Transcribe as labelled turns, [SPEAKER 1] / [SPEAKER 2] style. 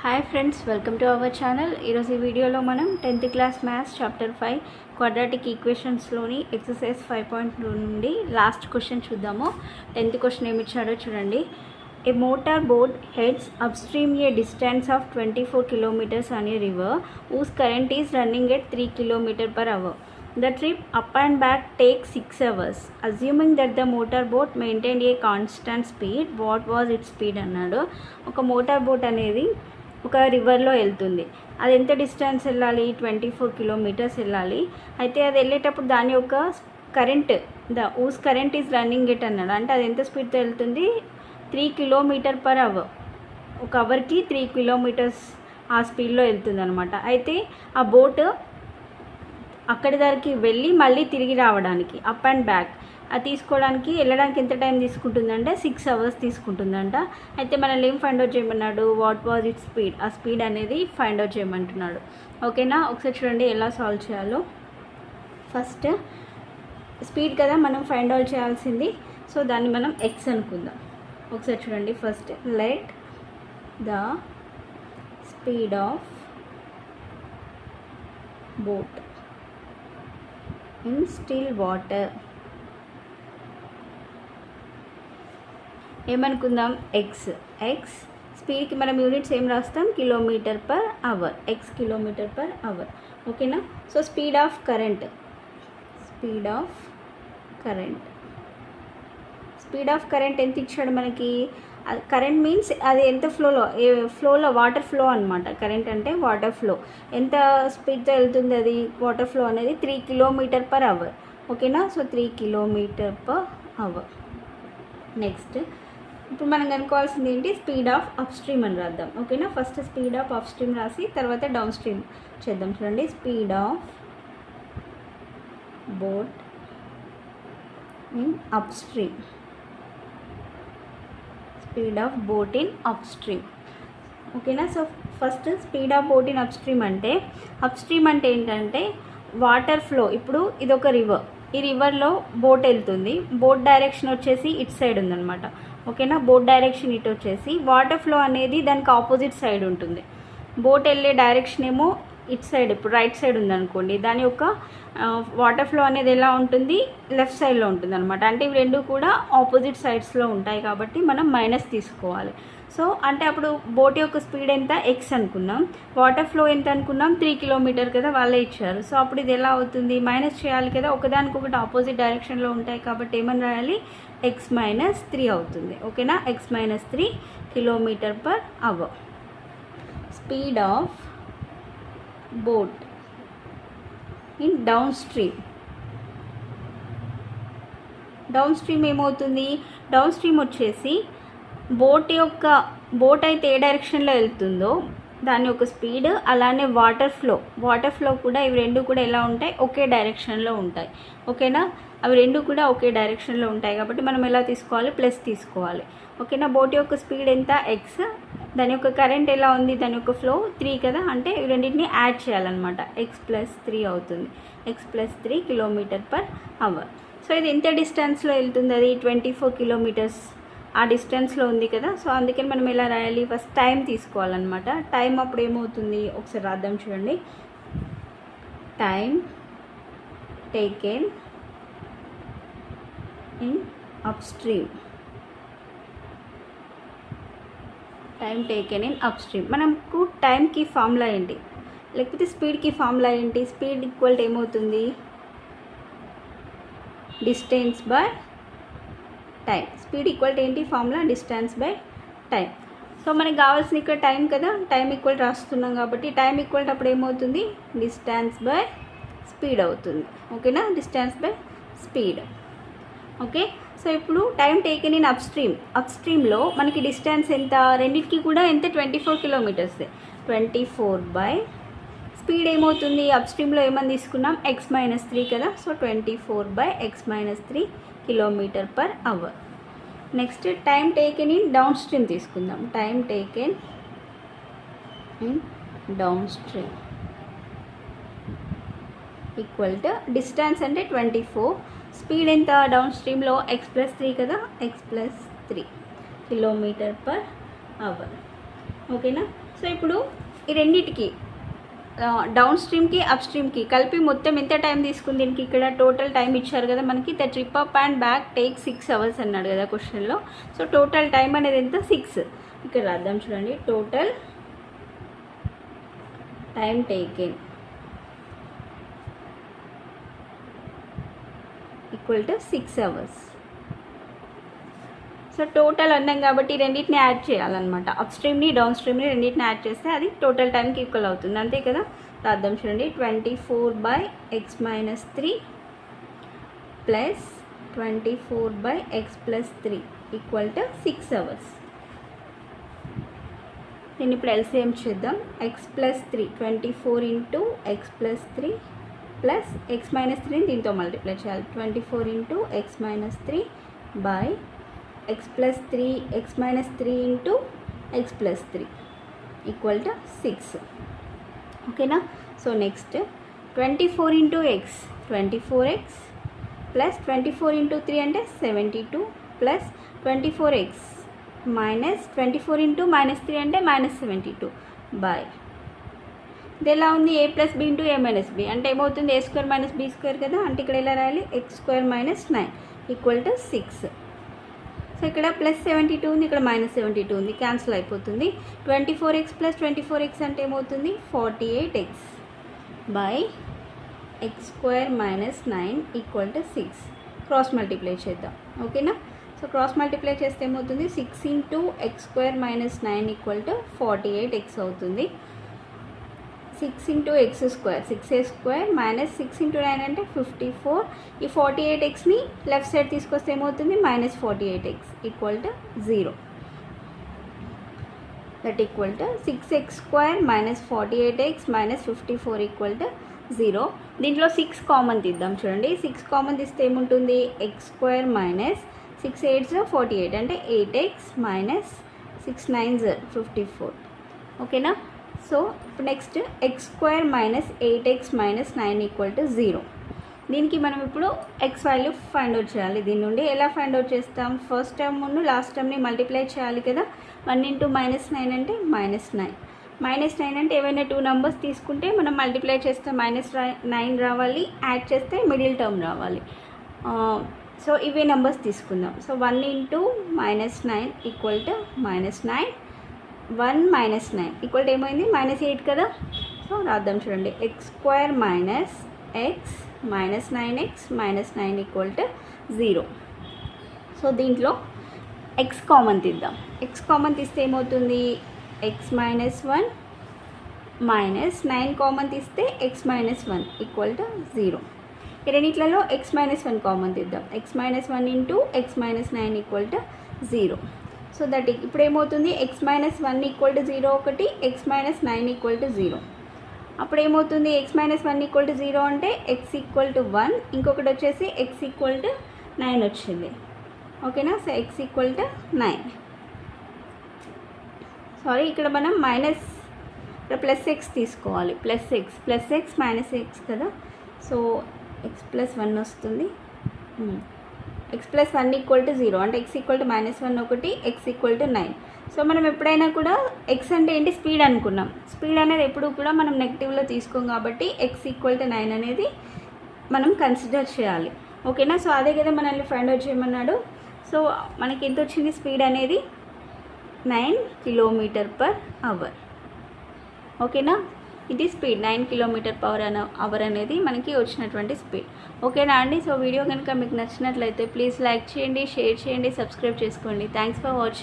[SPEAKER 1] Hi friends, welcome to our channel. ఈరోజు ఈ వీడియోలో మనం 10th class maths chapter 5 quadratic ఈక్వేషన్స్లోని ఎక్సర్సైజ్ 5.2 నుండి లాస్ట్ క్వశ్చన్ చూద్దాము. 10th క్వశ్చన్ ఏమి ఇచ్చాడో చూడండి. A motor boat heads upstream a distance of 24 kilometers on a river whose current is running at 3 km/h. The trip up and back takes 6 hours. Assuming that the motor boat maintained a constant speed, what was its speed అన్నాడు. ఒక motor boat అనేది ఒక రివర్లో వెళ్తుంది. అది ఎంత distance వెళ్ళాలి? 24 kilometers వెళ్ళాలి. అయితే అది వెళ్ళేటప్పుడు దాని యొక్క current whose current is running it అన్నాడు. అంటే అది ఎంత స్పీడ్తో వెళ్తుంది? 3 km/h. ఒక అవర్కి 3 kilometers ఆ స్పీడ్లో వెళ్తుంది అనమాట. అయితే ఆ బోట్ అక్కడి దానికి వెళ్ళి మళ్ళీ తిరిగి రావడానికి అప్ అండ్ బ్యాక్ అది తీసుకోవడానికి వెళ్ళడానికి ఎంత టైం తీసుకుంటుందంటే 6 hours తీసుకుంటుందంట. అయితే మనల్ని ఏం ఫైండ్ అవుట్ చేయమన్నాడు? వాట్ వాజ్ ఇట్ స్పీడ్, ఆ స్పీడ్ అనేది ఫైండ్ అవుట్ చేయమంటున్నాడు. ఓకేనా, ఒకసారి చూడండి ఎలా సాల్వ్ చేయాలో. ఫస్ట్ స్పీడ్ కదా మనం ఫైండ్ అవుట్ చేయాల్సింది, సో దాన్ని మనం ఎక్స్ అనుకుందాం. ఒకసారి చూడండి. First let the speed of boat in still water ఏమనుకుందాం? ఎక్స్ స్పీడ్కి మనం యూనిట్స్ ఏం రాస్తాం? km/h. X km/h. ఓకేనా. సో స్పీడ్ ఆఫ్ కరెంట్ ఎంత ఇచ్చాడు మనకి? కరెంట్ మీన్స్ అది ఎంత ఫ్లోలో వాటర్ ఫ్లో అనమాట. కరెంట్ అంటే వాటర్ ఫ్లో. ఎంత స్పీడ్తో వెళ్తుంది అది వాటర్ ఫ్లో అనేది? 3 km/h. ఓకేనా. So 3 km/h. నెక్స్ట్ ఇప్పుడు మనం కనుక్కోవాల్సింది ఏంటి? స్పీడ్ ఆఫ్ అప్ స్ట్రీమ్ అని రాద్దాం. ఓకేనా. First speed of upstream రాసి తర్వాత డౌన్ స్ట్రీమ్ చేద్దాం. చూడండి. Speed of boat in upstream. ఓకేనా. So first speed of boat in upstream అంటే ఏంటంటే వాటర్ ఫ్లో. ఇప్పుడు ఇది ఒక రివర్, ఈ రివర్లో బోట్ వెళ్తుంది. బోట్ డైరెక్షన్ వచ్చేసి ఇటు సైడ్ ఉందన్నమాట. ఓకేనా. బోట్ డైరెక్షన్ ఇటు వచ్చేసి వాటర్ ఫ్లో అనేది దానికి ఆపోజిట్ సైడ్ ఉంటుంది. బోట్ వెళ్ళే డైరెక్షన్ ఏమో ఇటు సైడ్, ఇప్పుడు రైట్ సైడ్ ఉందనుకోండి, దాని యొక్క వాటర్ ఫ్లో అనేది ఎలా ఉంటుంది? లెఫ్ట్ సైడ్లో ఉంటుంది అనమాట. అంటే ఇవి రెండు కూడా ఆపోజిట్ సైడ్స్లో ఉంటాయి కాబట్టి మనం మైనస్ తీసుకోవాలి. సో అంటే అప్పుడు బోట్ యొక్క స్పీడ్ ఎంత? ఎక్స్ అనుకున్నాం. వాటర్ ఫ్లో ఎంత అనుకున్నాం? 3 km కదా, వాళ్ళే ఇచ్చారు. సో అప్పుడు ఇది ఎలా అవుతుంది? మైనస్ చేయాలి కదా, ఒకదానికొకటి ఆపోజిట్ డైరెక్షన్లో ఉంటాయి కాబట్టి ఏమని రాయాలి? x-3 అవుతుంది. ఓకేనా. x-3 km/h. Speed of boat in down stream ఏమవుతుంది? డౌన్ స్ట్రీమ్ వచ్చేసి బోట్ అయితే ఏ డైరెక్షన్లో వెళ్తుందో దాని యొక్క స్పీడ్, అలానే వాటర్ ఫ్లో కూడా, ఇవి రెండు కూడా ఎలా ఉంటాయి? ఒకే డైరెక్షన్లో ఉంటాయి. ఓకేనా. అవి రెండు కూడా ఒకే డైరెక్షన్లో ఉంటాయి కాబట్టి మనం ఎలా తీసుకోవాలి? ప్లస్ తీసుకోవాలి. ఓకేనా. బోట్ యొక్క స్పీడ్ ఎంత? ఎక్స్. దాని యొక్క కరెంట్ ఎలా ఉంది? దాని యొక్క ఫ్లో 3 కదా, అంటే ఇవి రెండింటిని యాడ్ చేయాలన్నమాట. x+3 అవుతుంది. x+3 km/h. సో ఇది ఎంత డిస్టెన్స్లో వెళ్తుంది? అది 24 kilometers ఆ డిస్టెన్స్లో ఉంది కదా. సో అందుకని మనం ఎలా రాయాలి? ఫస్ట్ టైం తీసుకోవాలన్నమాట. టైం అప్పుడు ఏమవుతుంది? ఒకసారి రాద్దాం. చూడండి. Time taken in upstream. మనకు టైంకి ఫార్ములా ఏంటి, లేకపోతే స్పీడ్కి ఫార్ములా ఏంటి? స్పీడ్ ఈక్వల్ ఏమవుతుంది? Distance by time. Speed equal ఏంటి? Formula distance by time. So మనకి కావాల్సిన ఇక్కడ టైం కదా, టైం ఈక్వల్ రాస్తున్నాం కాబట్టి టైం ఈక్వల్ అప్పుడు ఏమవుతుంది? డిస్టెన్స్ బై స్పీడ్ అవుతుంది. ఓకేనా. Distance by speed. Okay. So ఇప్పుడు టైం టేకెన్ ఇన్ అప్ స్ట్రీమ్లో మనకి డిస్టెన్స్ ఎంత? రెండింటికి కూడా ఎంత? 24 kilometers. 24 బై స్పీడ్ ఏమవుతుంది? అప్ స్ట్రీమ్లో ఏమని తీసుకున్నాం? x-3 కదా. So 24 by x-3 km/h. Next time taken in downstream తీసుకుందాం. Time taken in downstream equal to distance అంటే 24, స్పీడ్ ఎంత? డౌన్ స్ట్రీమ్లో x+3 కదా, x+3 km/h. ఓకేనా. సో ఇప్పుడు ఈ రెండింటికి డౌన్ స్ట్రీమ్కి అప్ స్ట్రీమ్కి కలిపి మొత్తం ఎంత టైం తీసుకుంది దీనికి ఇక్కడ టోటల్ టైం ఇచ్చారు కదా మనకి the trip up and back take 6 hours అన్నాడు కదా క్వశ్చన్లో. సో టోటల్ టైం అనేది ఎంత 6. ఇక్కడ రాద్దాం చూడండి, total time taken equal to 6 hours. So total అన్నాం కాబట్టి రెండింటిని యాడ్ చేయాలన్నమాట. అప్ స్ట్రీమ్ని డౌన్ స్ట్రీమ్ని రెండింటిని యాడ్ చేస్తే అది టోటల్ టైంకి ఈక్వల్ అవుతుంది, అంతే కదా. రాద్దాం చూడండి, 24/x-3 plus 24/x+3 equal to 6 hours. నేను ఇప్పుడు ఎల్సిఎం చేద్దాం. x+3 24 × x+3 ప్లస్ x-3 దీంతో మల్టిప్లై చేయాలి. 24 × x-3 by x+3 x-3 × x+3 equal to 6. ఓకేనా. So next 24 × x 24x plus 24 × 3 అంటే 72 ప్లస్ 24x మైనస్ 24 × -3 అంటే -72 బై ఇది ఎలా ఉంది a + b × a - b అంటే ఏమవుతుంది a² - b² కదా. అంటే ఇక్కడ ఎలా రాయాలి x² - 9 ఈక్వల్ టు 6. సో ఇక్కడ +72 ఉంది, ఇక్కడ -72 ఉంది, క్యాన్సిల్ అయిపోతుంది. 24x + 24x అంటే ఏమవుతుంది 48x by x² - 9 equal to 6. Cross multiply చేద్దాం, ఓకేనా. సో క్రాస్ మల్టిప్లై చేస్తే ఏమవుతుంది 6 × x² - 9 ఈక్వల్ టు 48x అవుతుంది. 6 × x² 6a² మైనస్ 6 × 9 అంటే 54. ఈ 48xని లెఫ్ట్ సైడ్ తీసుకొస్తే ఏమవుతుంది -48x equal to 0. That equal to 6x² - 48x - 54 equal to 0. దీంట్లో 6 కామన్ తీద్దాం చూడండి. 6 కామన్ తీస్తే ఏముంటుంది x² మైనస్ 6 8s 48 అంటే 8x మైనస్ 6 9s 54. ఓకేనా. సో ఇప్పుడు next x² - 8x - 9 equal to 0. దీనికి మనం ఇప్పుడు x వాల్యూ ఫైండ్ అవుట్ చేయాలి. దీని నుండి ఎలా ఫైండ్ అవుట్ చేస్తాం, ఫస్ట్ టర్మ్ ముందు లాస్ట్ టర్మ్ని మల్టిప్లై చేయాలి కదా. 1 × -9 అంటే -9. -9 అంటే ఏవైనా 2 నెంబర్స్ తీసుకుంటే మనం మల్టిప్లై చేస్తే -9 రావాలి, యాడ్ చేస్తే మిడిల్ టర్మ్ రావాలి. సో ఇవే నెంబర్స్ తీసుకుందాం. So 1 × -9 equal to -9. 1 - 9 equal to ఏమైంది -8 కదా. సో రాద్దాం చూడండి, x² - x - 9x - 9 equal to 0. So దీంట్లో x కామన్ తీద్దాం. x కామన్ తీస్తే ఏమవుతుంది x - 1 మైనస్ 9 కామన్ తీస్తే x - 1 ఈక్వల్ టు 0. ఈ రెండిట్లలో x - 1 కామన్ తీద్దాం. x - 1 × x - 9 equal to 0. So that ఇప్పుడు ఏమవుతుంది x - 1 ఈక్వల్ టు 0 ఒకటి, x - 9 ఈక్వల్ టు 0. అప్పుడు ఏమవుతుంది x - 1 ఈక్వల్ టు 0 అంటే x ఈక్వల్ టు 1, ఇంకొకటి వచ్చేసి x ఈక్వల్ టు 9 వచ్చింది. ఓకేనా. So x equal to 9. Sorry, ఇక్కడ మనం +x తీసుకోవాలి. +x -x కదా. సో x + 1 వస్తుంది. x + 1 ఈక్వల్ టు 0 అంటే x ఈక్వల్ టు -1 ఒకటి, x ఈక్వల్ టు 9. సో మనం ఎప్పుడైనా కూడా x అంటే ఏంటి స్పీడ్ అనుకున్నాం. స్పీడ్ అనేది ఎప్పుడు కూడా మనం నెగిటివ్లో తీసుకోం కాబట్టి x ఈక్వల్ టు 9 అనేది మనం కన్సిడర్ చేయాలి. ఓకేనా. సో అదే కదా మనల్ని ఫైండ్ అవుట్ చేయమన్నాడు. సో మనకి ఎంత వచ్చింది స్పీడ్ అనేది 9 km/h. ఓకేనా. ఇది స్పీడ్ 9 km/h అనేది మనకి వచ్చినటువంటి స్పీడ్. ఓకేనా అండి. సో వీడియో కనుక మీకు నచ్చినట్లయితే ప్లీజ్ లైక్ చేయండి, షేర్ చేయండి, సబ్స్క్రైబ్ చేసుకోండి. Thanks for watching.